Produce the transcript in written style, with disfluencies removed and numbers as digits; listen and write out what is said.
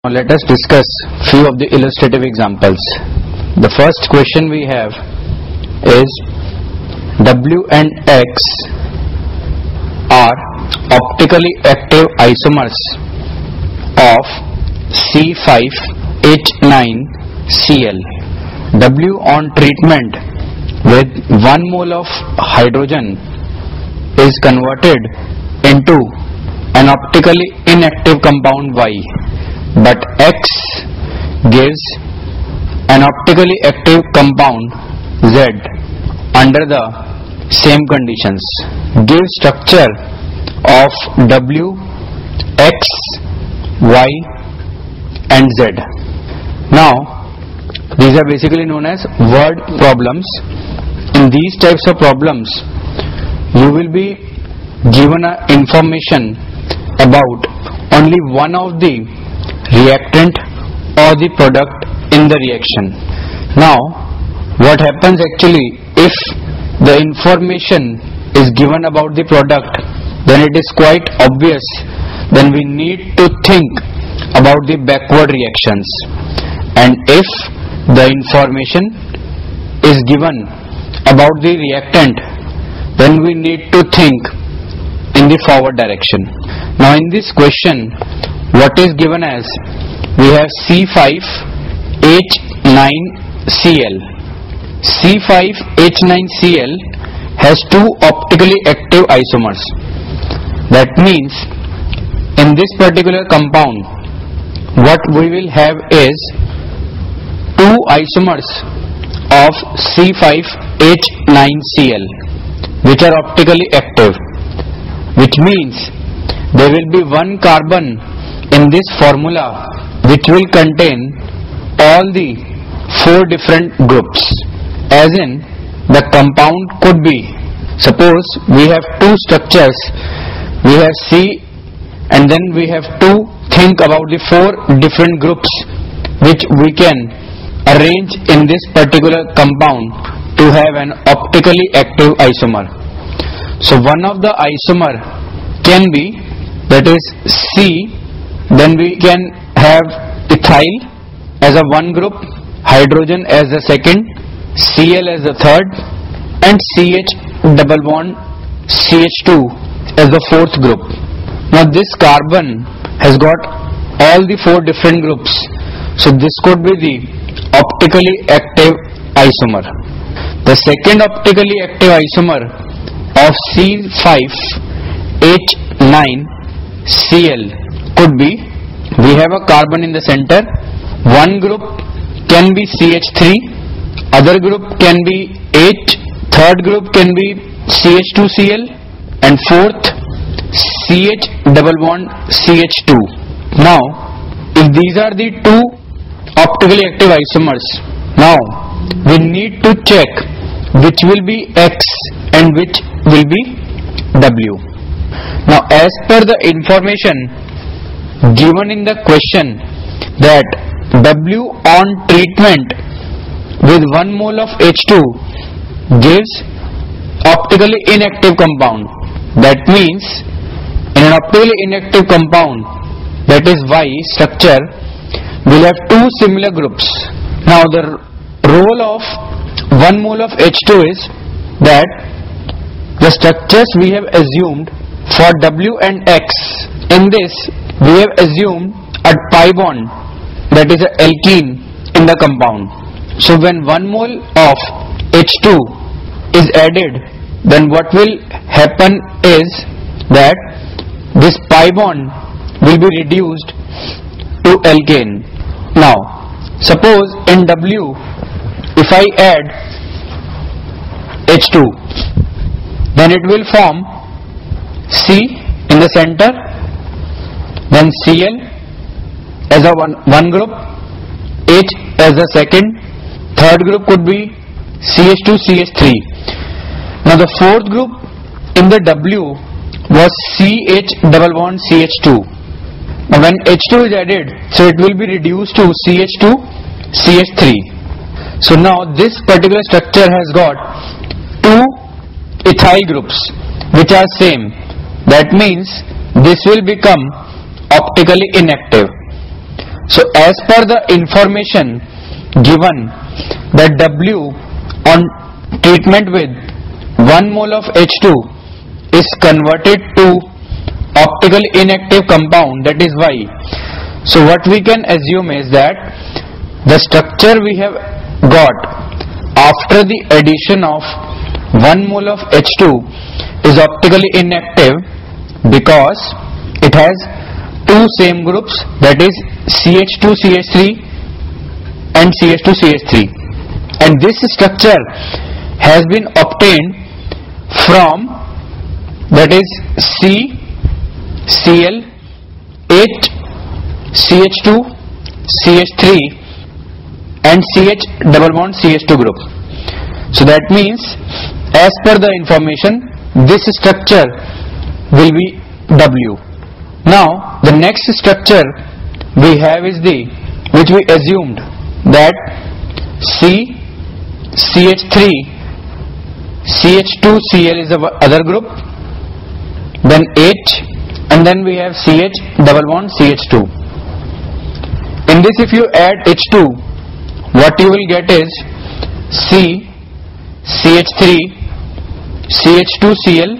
Now let us discuss few of the illustrative examples. The first question we have is W and X are optically active isomers of C5H9Cl. W on treatment with 1 mole of hydrogen is converted into an optically inactive compound Y, but X gives an optically active compound Z under the same conditions. Give structure of W, X, Y and Z. Now these are basically known as word problems. In these types of problems you will be given information about only one of the reactant or the product in the reaction. Now what happens actually, if the information is given about the product, then it is quite obvious, then we need to think about the backward reactions, and if the information is given about the reactant, then we need to think in the forward direction. Now in this question, what is given as, we have C5H9Cl. C5H9Cl has two optically active isomers. That means in this particular compound what we will have is two isomers of C5H9Cl which are optically active, which means there will be one carbon in this formula which will contain all the four different groups. As in, the compound could be, suppose we have two structures, we have C and then we have to think about the four different groups which we can arrange in this particular compound to have an optically active isomer. So one of the isomer can be, that is C, then we can have ethyl as a one group, hydrogen as the second, Cl as the third, and CH double bond CH2 as the fourth group. Now this carbon has got all the four different groups, so this could be the optically active isomer. The second optically active isomer of C5H9Cl could be, we have a carbon in the center, one group can be CH3, other group can be H, third group can be CH2Cl, and fourth CH double bond CH2. Now if these are the two optically active isomers, now we need to check which will be X and which will be W. Now as per the information given in the question, that W on treatment with 1 mole of H2 gives optically inactive compound. That means in an optically inactive compound, that is Y structure, will have two similar groups. Now the role of 1 mole of H2 is that the structures we have assumed for W and X, in this we have assumed a pi bond, that is a alkene in the compound. So when 1 mole of H2 is added, then what will happen is that this pi bond will be reduced to alkane. Now suppose in W, if I add H2, then it will form C in the center, then Cl as a one group, H as a second, third group could be CH2 CH3. Now the fourth group in the W was CH double bond CH2. Now when H2 is added, so it will be reduced to CH2 CH3. So now this particular structure has got two ethyl groups which are same. That means this will become optically inactive. So as per the information given, that W on treatment with 1 mole of H2 is converted to optically inactive compound, that is Y. So what we can assume is that the structure we have got after the addition of 1 mole of H2 is optically inactive because it has two same groups, that is CH2CH3 and CH2CH3, and this structure has been obtained from, that is CCl, 8 CH2 CH3 and CH double bond CH2 group. So that means as per the information, this structure will be W. Now the next structure we have is which we assumed, that CH3 CH2Cl is the other group, then H, and then we have CH double bond CH2. In this, if you add H2, what you will get is CH3 CH2Cl